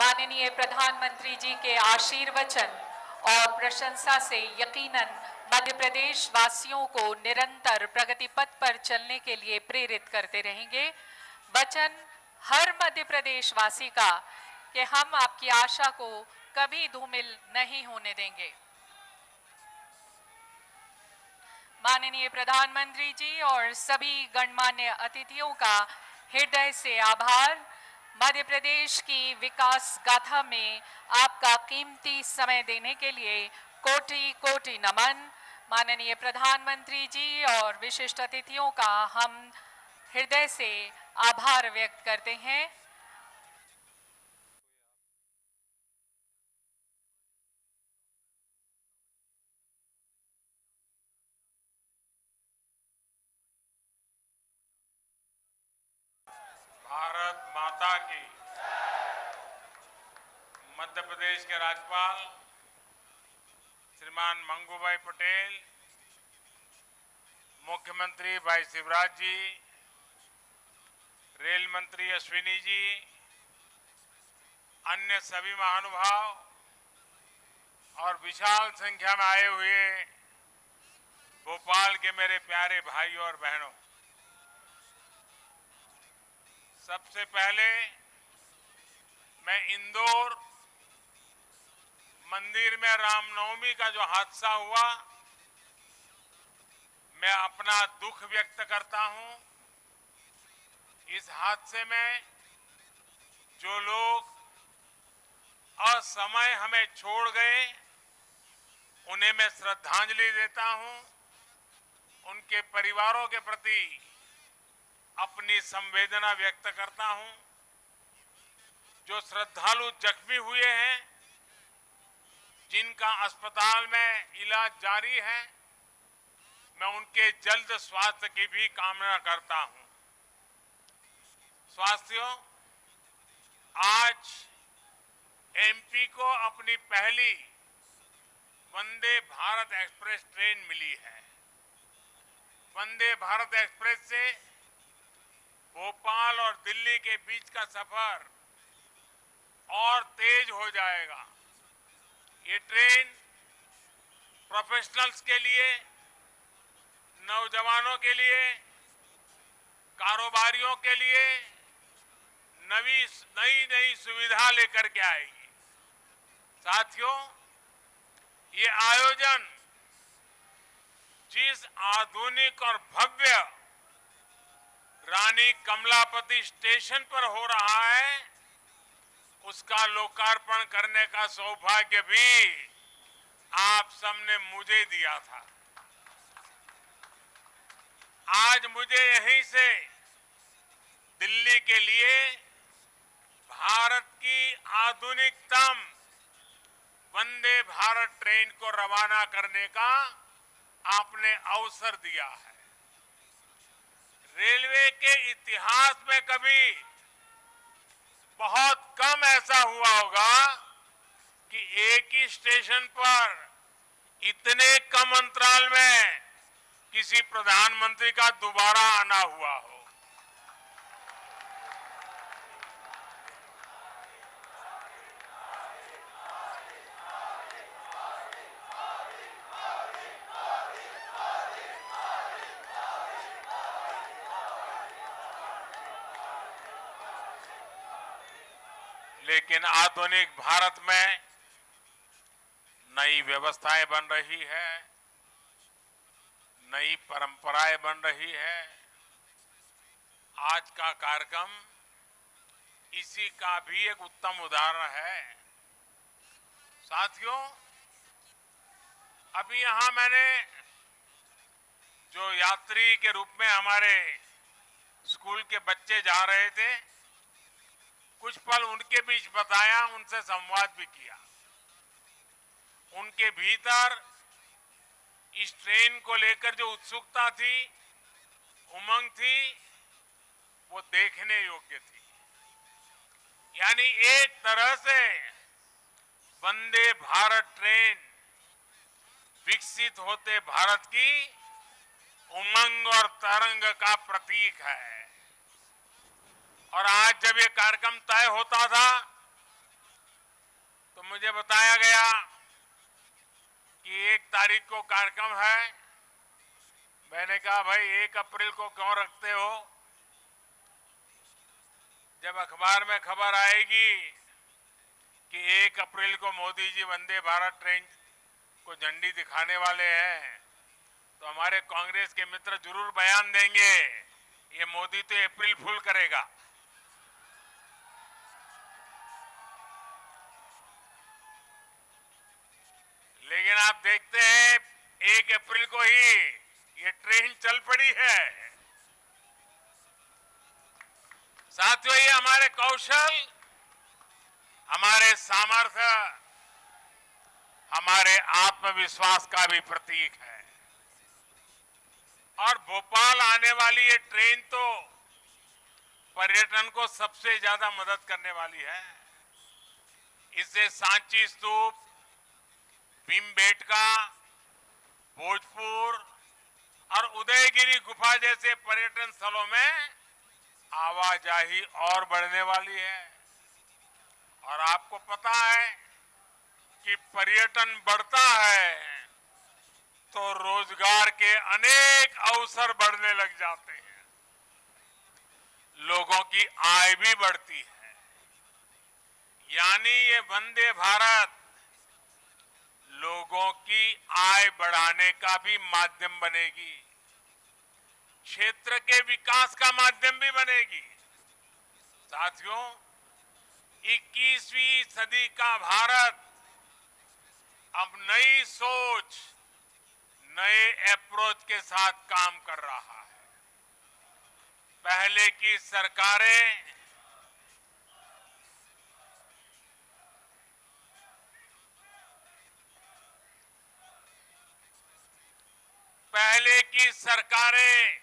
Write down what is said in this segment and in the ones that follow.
माननीय प्रधानमंत्री जी के आशीर्वचन और प्रशंसा से यकीनन मध्य प्रदेश वासियों को निरंतर प्रगति पथ पर चलने के लिए प्रेरित करते रहेंगे। वचन हर मध्य प्रदेश वासी का कि हम आपकी आशा को कभी धूमिल नहीं होने देंगे। माननीय प्रधानमंत्री जी और सभी गणमान्य अतिथियों का हृदय से आभार। मध्य प्रदेश की विकास गाथा में आपका कीमती समय देने के लिए कोटि कोटि नमन। माननीय प्रधानमंत्री जी और विशिष्ट अतिथियों का हम हृदय से आभार व्यक्त करते हैं। भारत माता की। मध्य प्रदेश के राज्यपाल श्रीमान मंगूभाई पटेल, मुख्यमंत्री भाई शिवराज जी, रेल मंत्री अश्विनी जी, अन्य सभी महानुभाव और विशाल संख्या में आए हुए भोपाल के मेरे प्यारे भाई और बहनों, सबसे पहले मैं इंदौर मंदिर में रामनवमी का जो हादसा हुआ, मैं अपना दुख व्यक्त करता हूं। इस हादसे में जो लोग असमय हमें छोड़ गए, उन्हें मैं श्रद्धांजलि देता हूं। उनके परिवारों के प्रति अपनी संवेदना व्यक्त करता हूं। जो श्रद्धालु जख्मी हुए हैं, जिनका अस्पताल में इलाज जारी है, मैं उनके जल्द स्वास्थ्य की भी कामना करता हूं। साथियों, आज एमपी को अपनी पहली वंदे भारत एक्सप्रेस ट्रेन मिली है। वंदे भारत एक्सप्रेस से भोपाल और दिल्ली के बीच का सफर और तेज हो जाएगा। ये ट्रेन प्रोफेशनल्स के लिए, नौजवानों के लिए, कारोबारियों के लिए नई सुविधा लेकर के आएगी। साथियों, ये आयोजन जिस आधुनिक और भव्य रानी कमलापति स्टेशन पर हो रहा है, उसका लोकार्पण करने का सौभाग्य भी आप सबने मुझे दिया था। आज मुझे यहीं से दिल्ली के लिए भारत की आधुनिकतम वंदे भारत ट्रेन को रवाना करने का आपने अवसर दिया है। रेलवे के इतिहास में कभी बहुत कम ऐसा हुआ होगा कि एक ही स्टेशन पर इतने कम अंतराल में किसी प्रधानमंत्री का दोबारा आना हुआ हो। लेकिन आधुनिक भारत में नई व्यवस्थाएं बन रही है, नई परंपराएं बन रही है। आज का कार्यक्रम इसी का भी एक उत्तम उदाहरण है। साथियों, अभी यहां मैंने जो यात्री के रूप में हमारे स्कूल के बच्चे जा रहे थे, कुछ पल उनके बीच बताया, उनसे संवाद भी किया। उनके भीतर इस ट्रेन को लेकर जो उत्सुकता थी, उमंग थी, वो देखने योग्य थी। यानी एक तरह से वंदे भारत ट्रेन विकसित होते भारत की उमंग और तरंग का प्रतीक है। और आज जब ये कार्यक्रम तय होता था, मुझे बताया गया कि 1 तारीख को कार्यक्रम है। मैंने कहा भाई 1 अप्रैल को क्यों रखते हो? जब अखबार में खबर आएगी कि 1 अप्रैल को मोदी जी वंदे भारत ट्रेन को झंडी दिखाने वाले हैं तो हमारे कांग्रेस के मित्र जरूर बयान देंगे ये मोदी तो अप्रैल फूल करेगा। लेकिन आप देखते हैं 1 अप्रैल को ही ये ट्रेन चल पड़ी है। साथियों, ये हमारे कौशल, हमारे सामर्थ्य, हमारे आत्मविश्वास का भी प्रतीक है। और भोपाल आने वाली ये ट्रेन तो पर्यटन को सबसे ज्यादा मदद करने वाली है। इससे सांची स्तूप, भीमबेटका, भोजपुर और उदयगिरी गुफा जैसे पर्यटन स्थलों में आवाजाही और बढ़ने वाली है। और आपको पता है कि पर्यटन बढ़ता है तो रोजगार के अनेक अवसर बढ़ने लग जाते हैं, लोगों की आय भी बढ़ती है। यानी ये वंदे भारत लोगों की आय बढ़ाने का भी माध्यम बनेगी, क्षेत्र के विकास का माध्यम भी बनेगी। साथियों, 21वीं सदी का भारत अब नई सोच, नए अप्रोच के साथ काम कर रहा है। पहले की सरकारें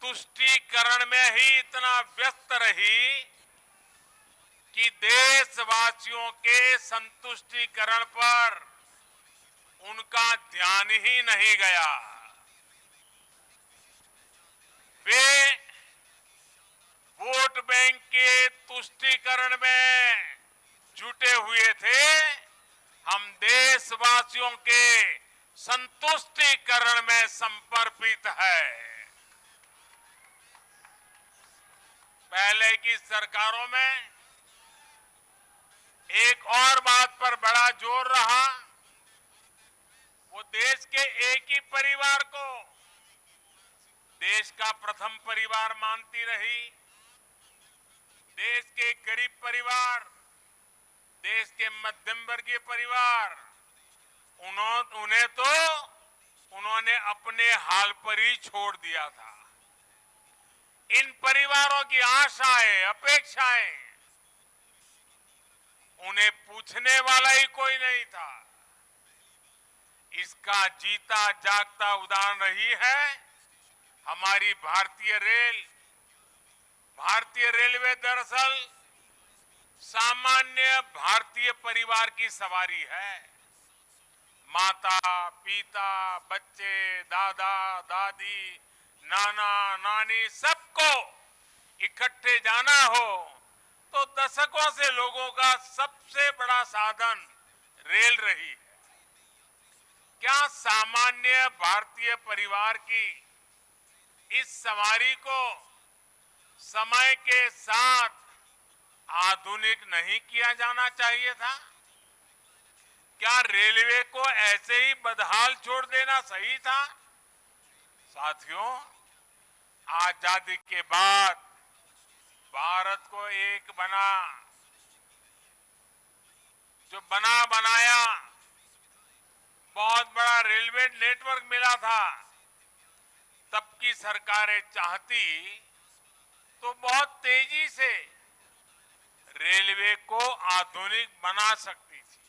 तुष्टीकरण में ही इतना व्यस्त रही कि देशवासियों के संतुष्टीकरण पर उनका ध्यान ही नहीं गया। वे वोट बैंक के तुष्टीकरण में जुटे हुए थे। हम देशवासियों के संतुष्टीकरण में समर्पित है। पहले की सरकारों में एक और बात पर बड़ा जोर रहा, वो देश के एक ही परिवार को देश का प्रथम परिवार मानती रही। देश के गरीब परिवार, देश के मध्यम वर्गीय परिवार, उन्होंने अपने हाल पर ही छोड़ दिया था। इन परिवारों की आशाएं, अपेक्षाएं, उन्हें पूछने वाला ही कोई नहीं था। इसका जीता जागता उदाहरण रही है हमारी भारतीय रेलवे। दरअसल सामान्य भारतीय परिवार की सवारी है। माता, पिता, बच्चे, दादा, दादी, नाना, नानी, सबको इकट्ठे जाना हो तो दशकों से लोगों का सबसे बड़ा साधन रेल रही है। क्या सामान्य भारतीय परिवार की इस सवारी को समय के साथ आधुनिक नहीं किया जाना चाहिए था? क्या रेलवे को ऐसे ही बदहाल छोड़ देना सही था? साथियों, आजादी के बाद भारत को एक बनाया बहुत बड़ा रेलवे नेटवर्क मिला था। तब की सरकारें चाहती तो बहुत तेजी से रेलवे को आधुनिक बना सकती थी,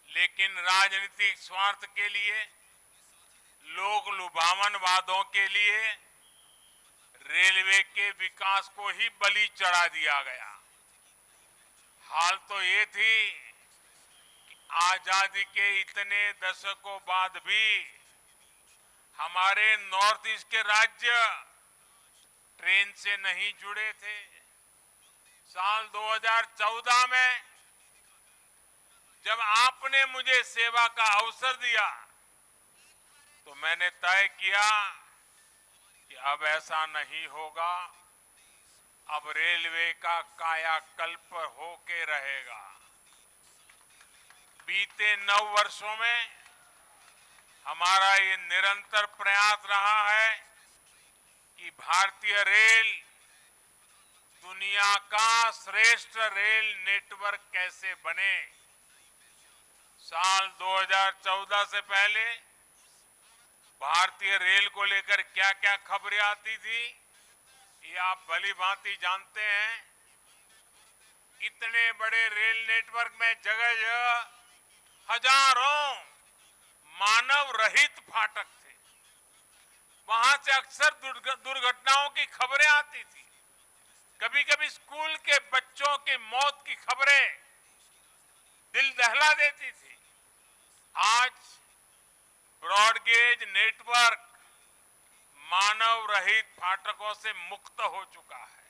लेकिन राजनीतिक स्वार्थ के लिए, लोक लुभावन वादों के लिए रेलवे के विकास को ही बलि चढ़ा दिया गया। हाल तो ये थी कि आजादी के इतने दशकों बाद भी हमारे नॉर्थ ईस्ट के राज्य ट्रेन से नहीं जुड़े थे। साल 2014 में जब आपने मुझे सेवा का अवसर दिया तो मैंने तय किया कि अब ऐसा नहीं होगा, अब रेलवे का कायाकल्प होके रहेगा। बीते 9 वर्षों में हमारा ये निरंतर प्रयास रहा है कि भारतीय रेल दुनिया का श्रेष्ठ रेल नेटवर्क कैसे बने। साल 2014 से पहले भारतीय रेल को लेकर क्या क्या खबरें आती थी ये आप भली भांति जानते हैं। इतने बड़े रेल नेटवर्क में जगह जगह हजारों मानव रहित फाटक थे। वहां से अक्सर दुर्घटनाओं की खबरें आती थी। कभी कभी स्कूल के बच्चों की मौत की खबरें दिल दहला देती थी। आज ब्रॉडगेज नेटवर्क मानव रहित फाटकों से मुक्त हो चुका है।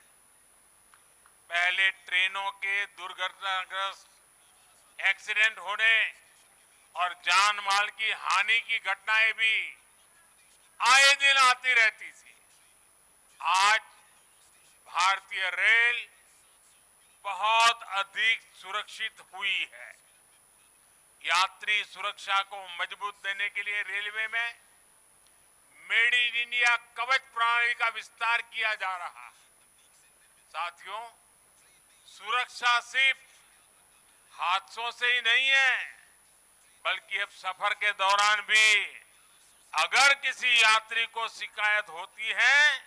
पहले ट्रेनों के दुर्घटनाग्रस्त एक्सीडेंट होने और जान माल की हानि की घटनाएं भी आए दिन आती रहती थी। आज भारतीय रेल बहुत अधिक सुरक्षित हुई है। यात्री सुरक्षा को मजबूत देने के लिए रेलवे में मेड इन इंडिया कवच प्रणाली का विस्तार किया जा रहा है। साथियों, सुरक्षा सिर्फ हादसों से ही नहीं है, बल्कि अब सफर के दौरान भी अगर किसी यात्री को शिकायत होती है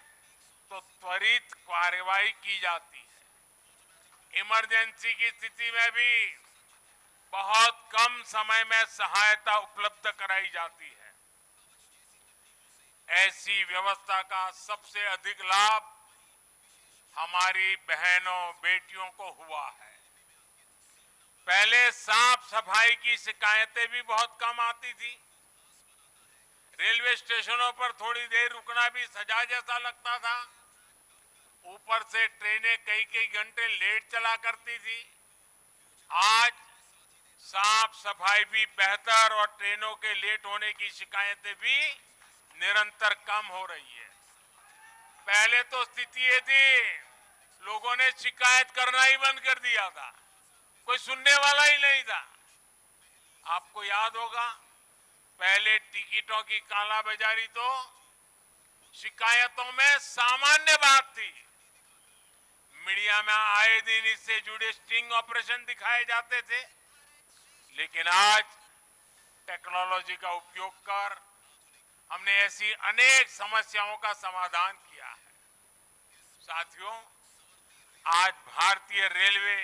तो त्वरित कार्रवाई की जाती है। इमरजेंसी की स्थिति में भी बहुत कम समय में सहायता उपलब्ध कराई जाती है। ऐसी व्यवस्था का सबसे अधिक लाभ हमारी बहनों बेटियों को हुआ है। पहले साफ सफाई की शिकायतें भी बहुत कम आती थी। रेलवे स्टेशनों पर थोड़ी देर रुकना भी सजा जैसा लगता था। ऊपर से ट्रेनें कई कई घंटे लेट चला करती थी। आज साफ सफाई भी बेहतर और ट्रेनों के लेट होने की शिकायतें भी निरंतर कम हो रही है। पहले तो स्थिति ये थी, लोगों ने शिकायत करना ही बंद कर दिया था, कोई सुनने वाला ही नहीं था। आपको याद होगा, पहले टिकटों की कालाबाजारी तो शिकायतों में सामान्य बात थी। मीडिया में आए दिन इससे जुड़े स्टिंग ऑपरेशन दिखाए जाते थे। लेकिन आज टेक्नोलॉजी का उपयोग कर हमने ऐसी अनेक समस्याओं का समाधान किया है। साथियों, आज भारतीय रेलवे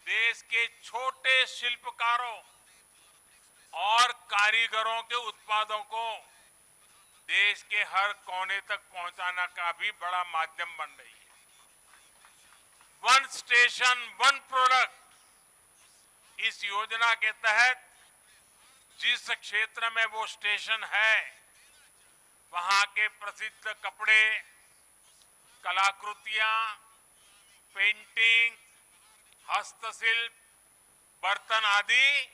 देश के छोटे शिल्पकारों और कारीगरों के उत्पादों को देश के हर कोने तक पहुंचाना का भी बड़ा माध्यम बन रही है। वन स्टेशन वन प्रोडक्ट, इस योजना के तहत जिस क्षेत्र में वो स्टेशन है, वहां के प्रसिद्ध कपड़े, कलाकृतियां, पेंटिंग, हस्तशिल्प, बर्तन आदि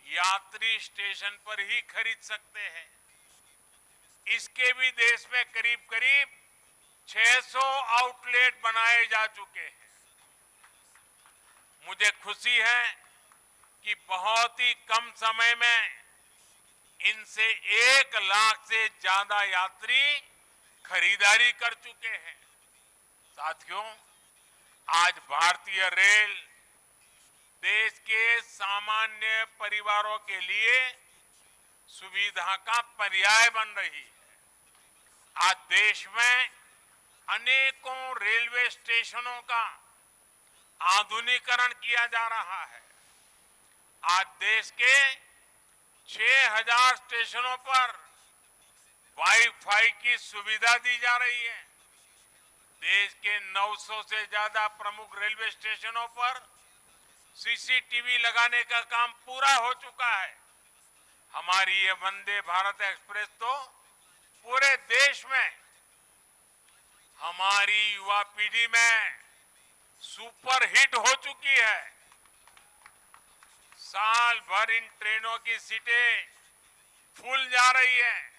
यात्री स्टेशन पर ही खरीद सकते हैं। इसके भी देश में करीब करीब 600 आउटलेट बनाए जा चुके हैं। मुझे खुशी है कि बहुत ही कम समय में इनसे 1 लाख से ज्यादा यात्री खरीदारी कर चुके हैं। साथियों, आज भारतीय रेल देश के सामान्य परिवारों के लिए सुविधा का पर्याय बन रही है। आज देश में अनेकों रेलवे स्टेशनों का आधुनिकीकरण किया जा रहा है। आज देश के 6000 स्टेशनों पर वाईफाई की सुविधा दी जा रही है। देश के 900 से ज्यादा प्रमुख रेलवे स्टेशनों पर सीसीटीवी लगाने का काम पूरा हो चुका है। हमारी ये वंदे भारत एक्सप्रेस तो पूरे देश में हमारी युवा पीढ़ी में सुपर हिट हो चुकी है। साल भर इन ट्रेनों की सीटें फूल जा रही हैं।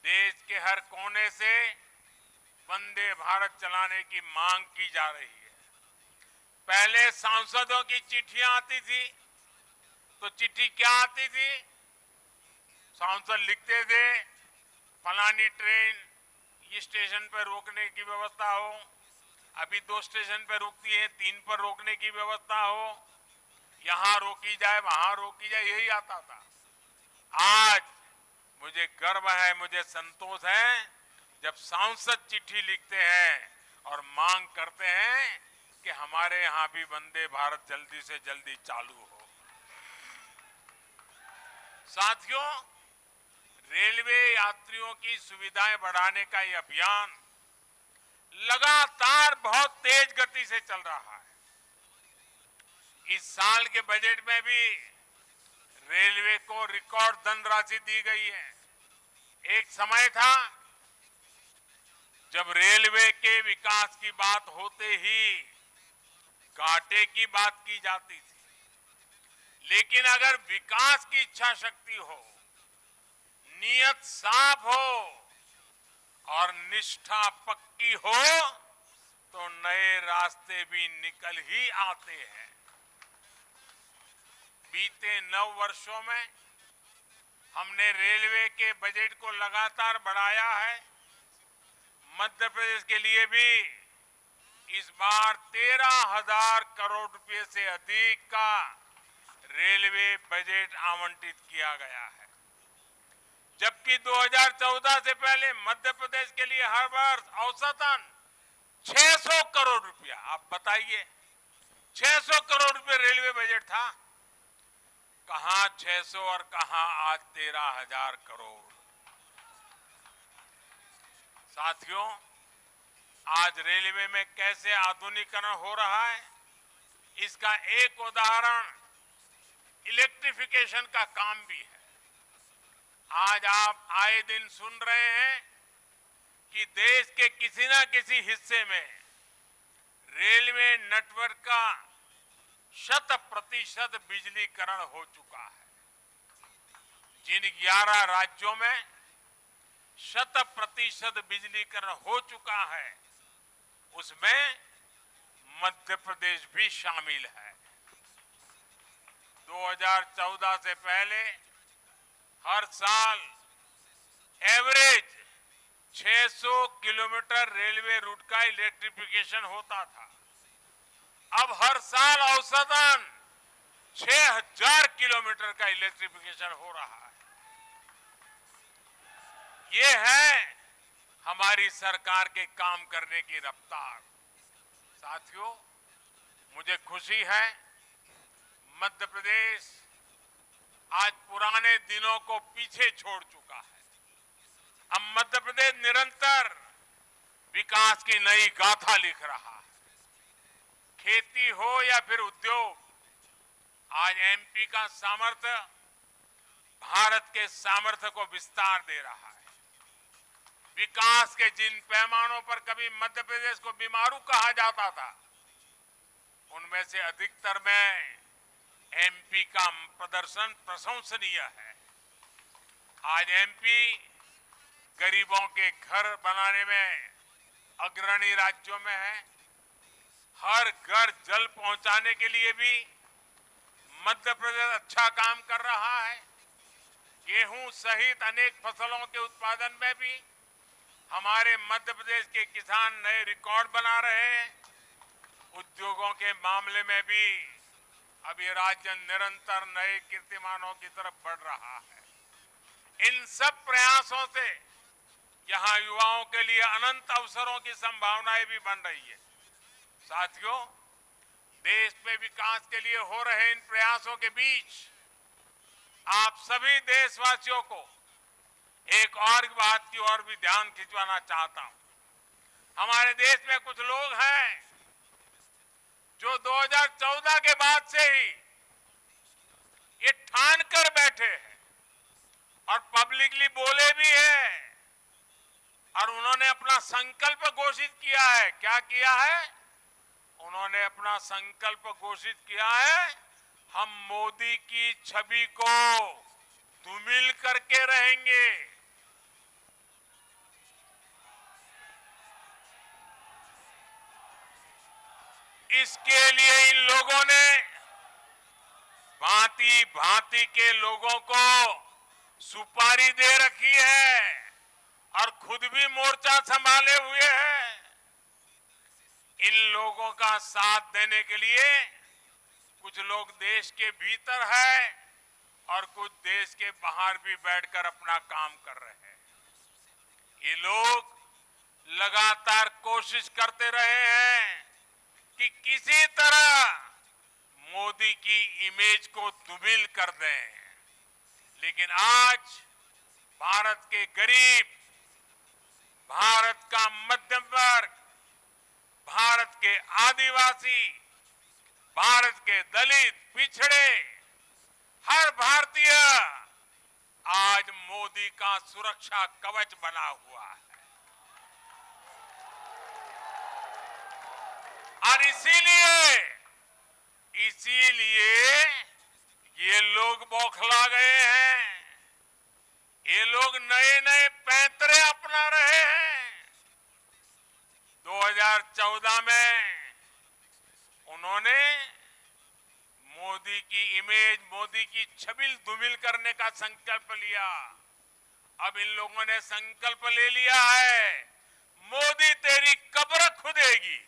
देश के हर कोने से वंदे भारत चलाने की मांग की जा रही है। पहले सांसदों की चिट्ठियां आती थी, तो चिट्ठी क्या आती थी? सांसद लिखते थे फलानी ट्रेन ये स्टेशन पर रोकने की व्यवस्था हो, अभी 2 स्टेशन पर रुकती है, 3 पर रोकने की व्यवस्था हो, यहां रोकी जाए वहां रोकी जाए, यही आता था। आज मुझे गर्व है, मुझे संतोष है जब सांसद चिट्ठी लिखते हैं और मांग करते हैं कि हमारे यहां भी वंदे भारत जल्दी से जल्दी चालू हो। साथियों, रेलवे यात्रियों की सुविधाएं बढ़ाने का ये अभियान लगातार बहुत तेज गति से चल रहा है। इस साल के बजट में भी रेलवे को रिकॉर्ड धनराशि दी गई है। एक समय था जब रेलवे के विकास की बात होते ही घाटे की बात की जाती थी, लेकिन अगर विकास की इच्छा शक्ति हो, नियत साफ हो और निष्ठा पक्की हो तो नए रास्ते भी निकल ही आते हैं। बीते 9 वर्षों में हमने रेलवे के बजट को लगातार बढ़ाया है। मध्य प्रदेश के लिए भी इस बार 13,000 करोड़ रुपए से अधिक का रेलवे बजट आवंटित किया गया है, जबकि 2014 से पहले मध्य प्रदेश के लिए हर वर्ष औसतन 600 करोड़ रुपया, आप बताइए 600 करोड़ रुपए रेलवे बजट था। कहां 600 और कहां आज 13,000 करोड़। साथियों, आज रेलवे में कैसे आधुनिकीकरण हो रहा है, इसका एक उदाहरण इलेक्ट्रिफिकेशन का काम भी है। आज आप आए दिन सुन रहे हैं कि देश के किसी न किसी हिस्से में रेलवे नेटवर्क का 100% बिजलीकरण हो चुका है। जिन 11 राज्यों में 100% बिजलीकरण हो चुका है, उसमें मध्य प्रदेश भी शामिल है। 2014 से पहले हर साल एवरेज 600 किलोमीटर रेलवे रूट का इलेक्ट्रिफिकेशन होता था। अब हर साल औसतन 6,000 किलोमीटर का इलेक्ट्रिफिकेशन हो रहा है। ये है हमारी सरकार के काम करने की रफ्तार। साथियों, मुझे खुशी है मध्य प्रदेश आज पुराने दिनों को पीछे छोड़ चुका है। अब मध्य प्रदेश निरंतर विकास की नई गाथा लिख रहा है। खेती हो या फिर उद्योग, आज एमपी का सामर्थ्य भारत के सामर्थ्य को विस्तार दे रहा है। विकास के जिन पैमानों पर कभी मध्य प्रदेश को बीमारू कहा जाता था, उनमें से अधिकतर में एमपी का प्रदर्शन प्रशंसनीय है। आज एमपी गरीबों के घर बनाने में अग्रणी राज्यों में है। हर घर जल पहुंचाने के लिए भी मध्य प्रदेश अच्छा काम कर रहा है। गेहूं सहित अनेक फसलों के उत्पादन में भी हमारे मध्य प्रदेश के किसान नए रिकॉर्ड बना रहे हैं। उद्योगों के मामले में भी अब ये राज्य निरंतर नए कीर्तिमानों की तरफ बढ़ रहा है। इन सब प्रयासों से यहां युवाओं के लिए अनंत अवसरों की संभावनाएं भी बन रही है। साथियों, देश में विकास के लिए हो रहे इन प्रयासों के बीच आप सभी देशवासियों को एक और बात की ओर भी ध्यान खिंचवाना चाहता हूं। हमारे देश में कुछ लोग हैं जो 2014 के बाद से ही ये ठान कर बैठे हैं और पब्लिकली बोले भी हैं और उन्होंने अपना संकल्प घोषित किया है। क्या किया है? उन्होंने अपना संकल्प घोषित किया है, हम मोदी की छवि को धूमिल करके रहेंगे। इसके लिए इन लोगों ने भांति भांति के लोगों को सुपारी दे रखी है और खुद भी मोर्चा संभाले हुए हैं। इन लोगों का साथ देने के लिए कुछ लोग देश के भीतर है और कुछ देश के बाहर भी बैठकर अपना काम कर रहे हैं। ये लोग लगातार कोशिश करते रहे हैं कि किसी तरह मोदी की इमेज को धूमिल कर दें, लेकिन आज भारत के गरीब, भारत का मध्यम वर्ग, भारत के आदिवासी, भारत के दलित, पिछड़े, हर भारतीय आज मोदी का सुरक्षा कवच बना हुआ है। और इसीलिए ये लोग बौखला गए हैं। ये लोग नए नए पैंतरे अपना रहे हैं। 2014 में उन्होंने मोदी की इमेज, मोदी की छवि धूमिल करने का संकल्प लिया। अब इन लोगों ने संकल्प ले लिया है, मोदी तेरी कब्र खुदेगी।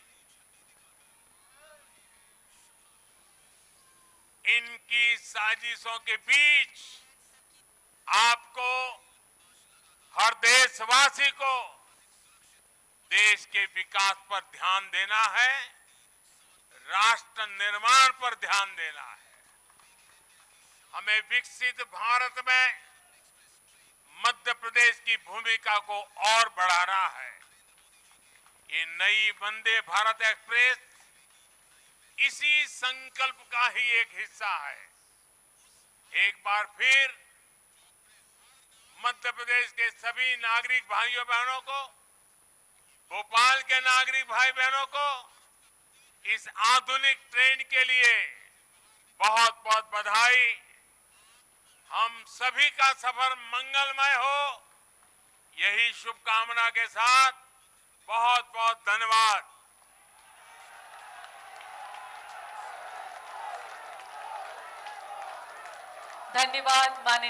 इनकी साजिशों के बीच आपको, हर देशवासी को देश के विकास पर ध्यान देना है, राष्ट्र निर्माण पर ध्यान देना है। हमें विकसित भारत में मध्य प्रदेश की भूमिका को और बढ़ाना है। ये नई वंदे भारत एक्सप्रेस इसी संकल्प का ही एक हिस्सा है। एक बार फिर मध्य प्रदेश के सभी नागरिक भाइयों बहनों को, भोपाल के नागरिक भाई बहनों को इस आधुनिक ट्रेन के लिए बहुत बहुत बधाई। हम सभी का सफर मंगलमय हो, यही शुभकामना के साथ बहुत बहुत धन्यवाद। धन्यवाद माननीय